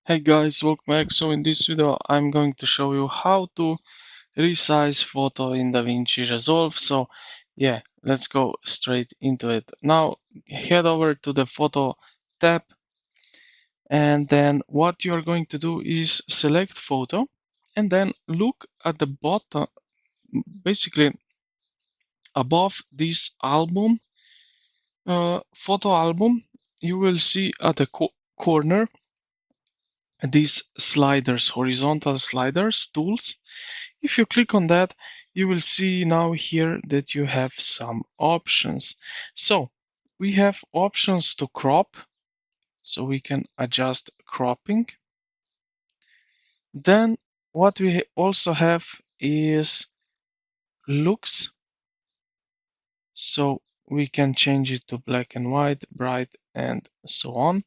Hey guys, welcome back. So in this video I'm going to show you how to resize photo in DaVinci Resolve. So yeah, let's go straight into it. Now head over to the photo tab, and then what you are going to do is select photo and then look at the bottom, basically above this album, photo album. You will see at the corner these sliders, horizontal sliders tools. If you click on that, you will see now here that you have some options. So we have options to crop, so we can adjust cropping. Then what we also have is looks, so we can change it to black and white, bright, and so on.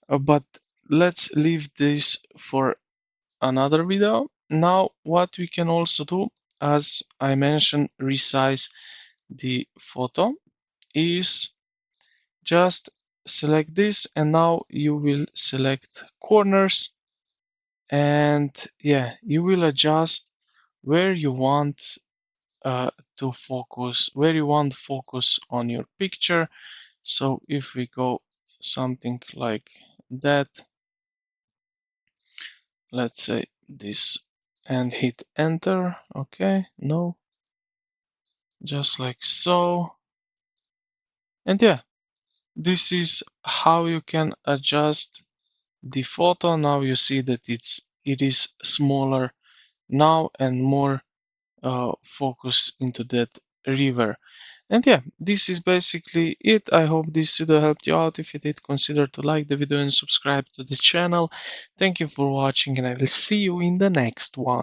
But let's leave this for another video. Now what we can also do, as I mentioned, resize the photo, is just select this, and now you will select corners, and yeah, you will adjust where you want to focus, where you want focus on your picture. So if we go something like that, let's say this, and hit enter. Okay, no, just like so. And yeah, this is how you can adjust the photo. Now you see that it is smaller now and more focus into that river. And yeah, this is basically it. I hope this video helped you out. If you did, consider to like the video and subscribe to the channel. Thank you for watching, and I will see you in the next one.